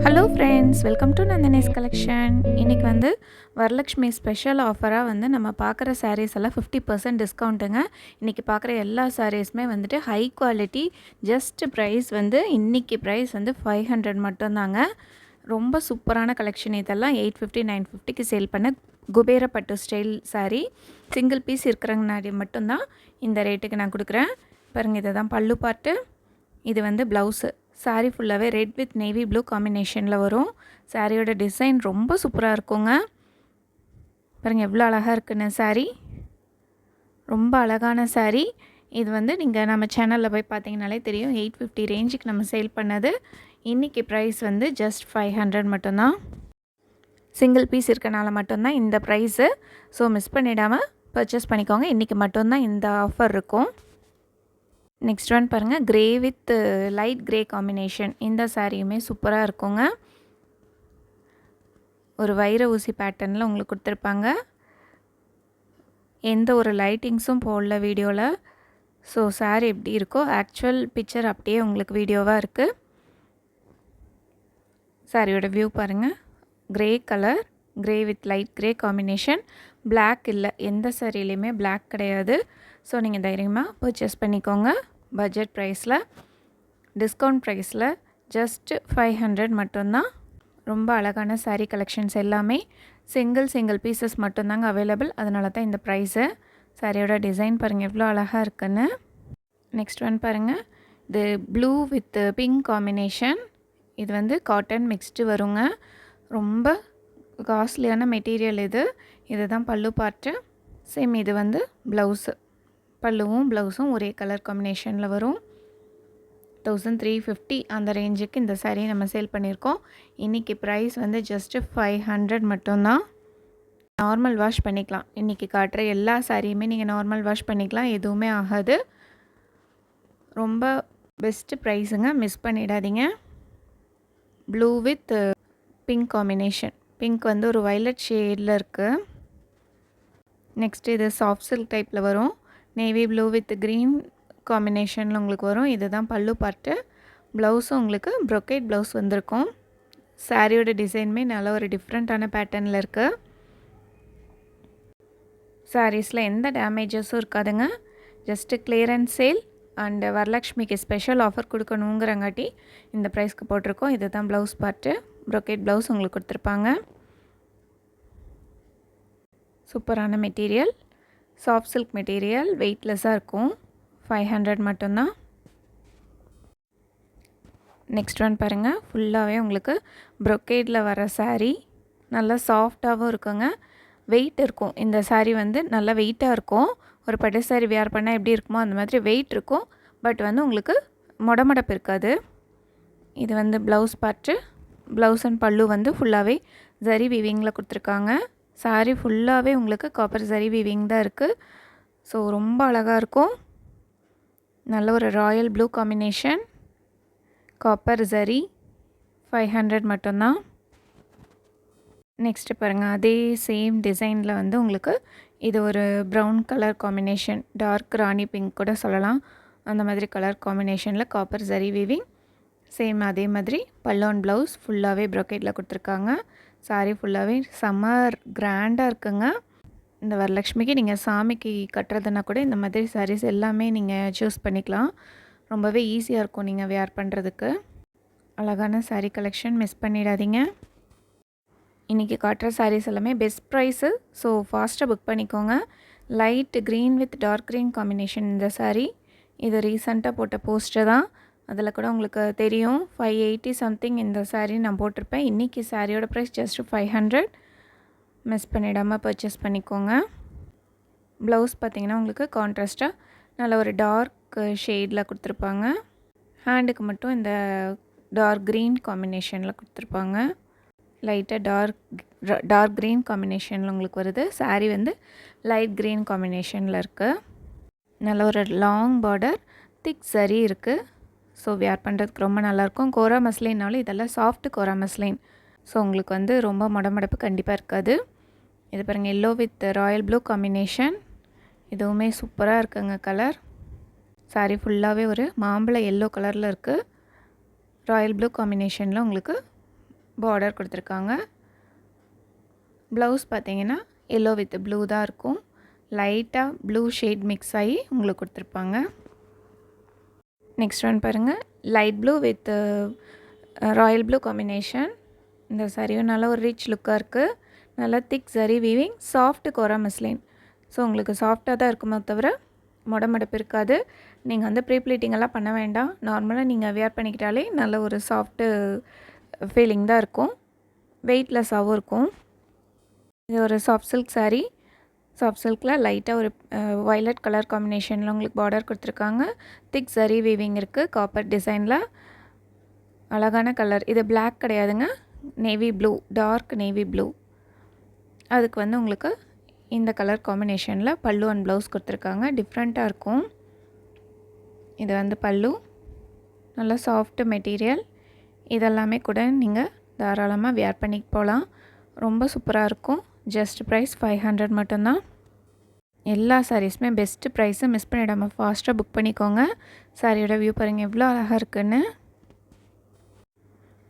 Hello friends, welcome to Nandini's collection. இன்றைக்கி வந்து Varalakshmi special ஆஃபராக வந்து நம்ம பார்க்குற சாரீஸ் எல்லாம் 50% டிஸ்கவுண்ட்டுங்க. இன்றைக்கி பார்க்குற எல்லா சாரீஸுமே வந்துட்டு ஹை குவாலிட்டி. ஜஸ்ட் ப்ரைஸ் வந்து இன்றைக்கி ப்ரைஸ் வந்து 500 மட்டும்தாங்க. ரொம்ப சூப்பரான கலெக்ஷன் இதெல்லாம். 850 950க்கு சேல் பண்ண குபேர பட்டு ஸ்டைல் சாரீ. சிங்கிள் பீஸ் இருக்கிறங்கனாடி மட்டும்தான் இந்த ரேட்டுக்கு நான் கொடுக்குறேன். பாருங்கள், இதை தான் பல்லு பாட்டு. இது வந்து ப்ளவுஸு. சாரீ ஃபுல்லாகவே ரெட் வித் நேவி ப்ளூ காம்பினேஷனில் வரும். சாரியோட டிசைன் ரொம்ப சூப்பராக இருக்குங்க. பாருங்கள் எவ்வளோ அழகாக இருக்குன்னு. சாரீ ரொம்ப அழகான சாரீ. இது வந்து நீங்கள் நம்ம சேனலில் போய் பார்த்தீங்கனாலே தெரியும். 850 ரேஞ்சுக்கு நம்ம சேல் பண்ணது. இன்றைக்கி ப்ரைஸ் வந்து ஜஸ்ட் 500 மட்டும்தான். சிங்கிள் பீஸ் இருக்கனால மட்டும்தான் இந்த ப்ரைஸு. ஸோ மிஸ் பண்ணிடாமல் பர்ச்சேஸ் பண்ணிக்கோங்க. இன்றைக்கி மட்டும்தான் இந்த ஆஃபர் இருக்கும். நெக்ஸ்ட் ஒன் பாருங்கள், grey with light grey combination. இந்த சாரியுமே சூப்பராக இருக்குங்க. ஒரு வைர ஊசி பேட்டர்னில் உங்களுக்கு கொடுத்துருப்பாங்க. எந்த ஒரு லைட்டிங்ஸும் போடல வீடியோவில். ஸோ சாரி எப்படி இருக்கோ ஆக்சுவல் பிக்சர் அப்படியே உங்களுக்கு வீடியோவாக இருக்குது. சாரியோட வியூ பாருங்கள். Grey colour, grey with light grey combination. Black இல்லை, எந்த சாரிலையுமே பிளாக் கிடையாது. ஸோ நீங்கள் தைரியமாக பர்ச்சேஸ் பண்ணிக்கோங்க. பட்ஜெட் ப்ரைஸில், டிஸ்கவுண்ட் ப்ரைஸில் ஜஸ்ட் 500 மட்டும்தான். ரொம்ப அழகான சாரீ கலெக்ஷன்ஸ் எல்லாமே சிங்கிள் பீசஸ் மட்டும்தாங்க அவைலபிள். அதனால தான் இந்த ப்ரைஸு. சாரியோட டிசைன் பாருங்கள் எவ்வளோ அழகாக இருக்குன்னு. நெக்ஸ்ட் ஒன் பாருங்கள், இது ப்ளூ வித் பிங்க் காம்பினேஷன். இது வந்து காட்டன் மிக்ஸ்டு வருங்க. ரொம்ப காஸ்ட்லியான மெட்டீரியல் இது. இதுதான் பல்லு பார்ட்டு. சேம் இது வந்து ப்ளவுஸு. பல்லுவும் ப்ளவுஸும் ஒரே கலர் காம்பினேஷனில் வரும். 1350 அந்த ரேஞ்சுக்கு இந்த சாரீ நம்ம சேல் பண்ணியிருக்கோம். இன்றைக்கி ப்ரைஸ் வந்து ஜஸ்ட்டு 500 மட்டும்தான். நார்மல் வாஷ் பண்ணிக்கலாம். இன்றைக்கி காட்டுற எல்லா சாரியுமே நீங்கள் நார்மல் வாஷ் பண்ணிக்கலாம், எதுவுமே ஆகாது. ரொம்ப பெஸ்ட்டு ப்ரைஸுங்க, மிஸ் பண்ணிடாதீங்க. Blue with pink combination. Pink வந்து ஒரு வைலட் ஷேடில் இருக்குது. நெக்ஸ்ட்டு இது சாஃப்ட் சில்க் டைப்பில் வரும். நேவி ப்ளூ வித் க்ரீன் காம்பினேஷனில் உங்களுக்கு வரும். இதுதான் பல்லு பார்ட்டு. ப்ளவுஸும் உங்களுக்கு ப்ரொக்கேட் ப்ளவுஸ் வந்திருக்கும். சாரியோட டிசைனுமே நல்ல ஒரு டிஃப்ரெண்ட்டான பேட்டர்னில் இருக்குது. சாரீஸில் எந்த டேமேஜஸும் இருக்காதுங்க. ஜஸ்ட்டு கிளியரன்ஸ் சேல் அண்டு வரலக்ஷ்மிக்கு ஸ்பெஷல் ஆஃபர் கொடுக்கணுங்கிறங்காட்டி இந்த ப்ரைஸ்க்கு போட்டிருக்கோம். இதுதான் ப்ளவுஸ் பார்ட்டு. ப்ரொக்கேட் ப்ளவுஸ் உங்களுக்கு கொடுத்துருப்பாங்க. சூப்பரான மெட்டீரியல், சாஃப்ட் சில்க் மெட்டீரியல், வெயிட்லெஸ்ஸாக இருக்கும். 500 மட்டும்தான். நெக்ஸ்ட் ஒன் பாருங்கள், ஃபுல்லாகவே உங்களுக்கு ப்ரொக்கேடில் வர சாரீ. நல்லா சாஃப்டாகவும் இருக்குங்க. வெயிட் இருக்கும். இந்த சாரீ வந்து நல்லா வெயிட்டாக இருக்கும். ஒரு பட்டு சாரீ வேர் பண்ணால் எப்படி இருக்குமோ அந்த மாதிரி வெயிட் இருக்கும். பட் வந்து உங்களுக்கு மொடமடப்பு இருக்காது. இது வந்து ப்ளவுஸ் பார்ட்டு. ப்ளவுஸ் அண்ட் பல்லு வந்து ஃபுல்லாகவே ஜரி வீவிங்கில் கொடுத்துருக்காங்க. சாரீ ஃபுல்லாகவே உங்களுக்கு காப்பர் ஜரி வீவிங் தான் இருக்குது. ஸோ ரொம்ப அழகாக இருக்கும். நல்ல ஒரு Royal blue combination, copper zari. 500 மட்டும்தான். நெக்ஸ்ட்டு பாருங்கள், அதே சேம் டிசைனில் வந்து உங்களுக்கு இது ஒரு ப்ரௌன் கலர் காம்பினேஷன், டார்க் ராணி பிங்க் கூட சொல்லலாம். அந்த மாதிரி கலர் காம்பினேஷனில் காப்பர் ஜரி வீவிங். சேம் அதே மாதிரி பல்லு அண்ட் ப்ளவுஸ் ஃபுல்லாகவே ப்ரொக்கேட்டில் கொடுத்துருக்காங்க. சாரீ ஃபுல்லாகவே சம்மர் கிராண்டாக இருக்குங்க. இந்த வரலக்ஷ்மிக்கு நீங்கள் சாமிக்கு கட்டுறதுனா கூட இந்த மாதிரி சாரீஸ் எல்லாமே நீங்கள் சூஸ் பண்ணிக்கலாம். ரொம்பவே ஈஸியாக இருக்கும் நீங்கள் வேர் பண்ணுறதுக்கு. அழகான சாரீ கலெக்ஷன், மிஸ் பண்ணிடாதீங்க. இன்றைக்கி காட்டுற சாரீஸ் எல்லாமே பெஸ்ட் ப்ரைஸு. ஸோ ஃபாஸ்ட்டாக புக் பண்ணிக்கோங்க. Light green with dark green combination இந்த சாரீ. இது ரீசண்டாக போட்ட போஸ்டர் தான். அதில் கூட உங்களுக்கு தெரியும் 580 சம்திங் இந்த சாரீ நான் போட்டிருப்பேன். இன்றைக்கி சாரியோட ப்ரைஸ் ஜஸ்ட் 500. மிஸ் பண்ணிடாமல் பர்ச்சேஸ் பண்ணிக்கோங்க. ப்ளவுஸ் பார்த்திங்கன்னா உங்களுக்கு கான்ட்ராஸ்ட்டாக நல்ல ஒரு டார்க் ஷேடில் கொடுத்துருப்பாங்க. ஹேண்டுக்கு மட்டும் இந்த டார்க் க்ரீன் காம்பினேஷனில் கொடுத்துருப்பாங்க. லைட்டாக டார்க் க்ரீன் காம்பினேஷனில் உங்களுக்கு வருது. சாரீ வந்து லைட் க்ரீன் காம்பினேஷனில் இருக்குது. நல்ல ஒரு லாங் பார்டர், திக் சரி இருக்குது. ஸோ வேர் பண்ணுறதுக்கு ரொம்ப நல்லாயிருக்கும். கோரா மஸ்லின்னாலும் இதெல்லாம் சாஃப்ட் கோரா மஸ்லின். ஸோ உங்களுக்கு வந்து ரொம்ப மொடமடப்பு கண்டிப்பாக இருக்காது. இது பாருங்கள், yellow with Royal blue combination. இதுவுமே சூப்பராக இருக்குங்க கலர். சாரீ ஃபுல்லாகவே ஒரு மாம்பழ எல்லோ கலரில் இருக்குது. ராயல் ப்ளூ காம்பினேஷனில் உங்களுக்கு பார்டர் கொடுத்துருக்காங்க. ப்ளவுஸ் பார்த்தீங்கன்னா எல்லோ வித் ப்ளூ தான் இருக்கும். லைட்டாக ப்ளூ ஷேட் மிக்ஸ் ஆகி உங்களுக்கு கொடுத்துருப்பாங்க. நெக்ஸ்ட் ஒன் பாருங்கள், light blue with Royal blue combination. இந்த சாரியும் நல்லா ஒரு ரிச் லுக்காக இருக்குது. நல்லா திக் சரி வீவிங், சாஃப்ட் கோரா மஸ்லின். ஸோ உங்களுக்கு சாஃப்டாக தான் இருக்குமோ தவிர மொடமடப்பு இருக்காது. நீங்கள் வந்து ப்ரீ ப்ளீட்டிங்கெல்லாம் பண்ண வேண்டாம். நார்மலாக நீங்கள் வியர் பண்ணிக்கிட்டாலே நல்ல ஒரு சாஃப்ட்டு ஃபீலிங் தான் இருக்கும். வெயிட்லெஸ்ஸாகவும் இருக்கும். இது ஒரு சாஃப்ட் சில்க் சாரீ. சாஃப்ட் சில்கில் லைட்டாக ஒரு வயலட் கலர் காம்பினேஷனில் உங்களுக்கு பார்டர் கொடுத்துருக்காங்க. திக் சரி வீவிங் இருக்குது. காப்பர் டிசைனில் அழகான கலர். இது பிளாக் கிடையாதுங்க, navy blue, dark navy blue. அதுக்கு வந்து உங்களுக்கு இந்த கலர் காம்பினேஷனில் பல்லு அண்ட் ப்ளவுஸ் கொடுத்துருக்காங்க. டிஃப்ரெண்ட்டாக இருக்கும். இது வந்து பல்லு. நல்லா சாஃப்ட் மெட்டீரியல். இதெல்லாமே கூட நீங்கள் தாராளமாக வியர் பண்ணிட்டு போகலாம். ரொம்ப சூப்பராக இருக்கும். ஜஸ்ட் ப்ரைஸ் 500 மட்டும்தான். எல்லா சாரீஸுமே பெஸ்ட்டு ப்ரைஸு. மிஸ் பண்ணிடாமல் ஃபாஸ்ட்டாக புக் பண்ணிக்கோங்க. சாரியோட வியூ பாருங்கள் எவ்வளோ அழகாக இருக்குன்னு.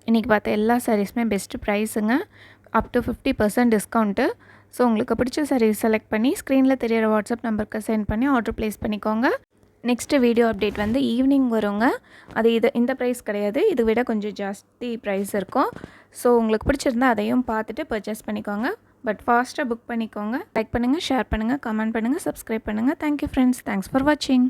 இன்றைக்கி பார்த்த எல்லா சாரீஸுமே பெஸ்ட்டு ப்ரைஸுங்க. Up to 50% discount. ஸோ உங்களுக்கு பிடிச்ச சாரீஸ் செலக்ட் பண்ணி ஸ்க்ரீனில் தெரியிற வாட்ஸ்அப் நம்பருக்கு சென்ட் பண்ணி ஆர்டர் ப்ளேஸ் பண்ணிக்கோங்க. நெக்ஸ்ட்டு வீடியோ அப்டேட் வந்து ஈவினிங் வருங்க. அது இந்த ப்ரைஸ் கிடையாது, இதை விட கொஞ்சம் ஜாஸ்தி ப்ரைஸ் இருக்கும். ஸோ உங்களுக்கு பிடிச்சிருந்தா அதையும் பார்த்துட்டு பர்ச்சேஸ் பண்ணிக்கோங்க. பட் ஃபாஸ்ட்டாக புக் பண்ணிக்கோங்க. லைக் பண்ணுங்கள், ஷேர் பண்ணுங்கள், கமெண்ட் பண்ணுங்கள், சப்ஸ்கிரைப் பண்ணுங்கள். Thank you friends. தேங்க்ஸ் ஃபார் வாட்சிங்.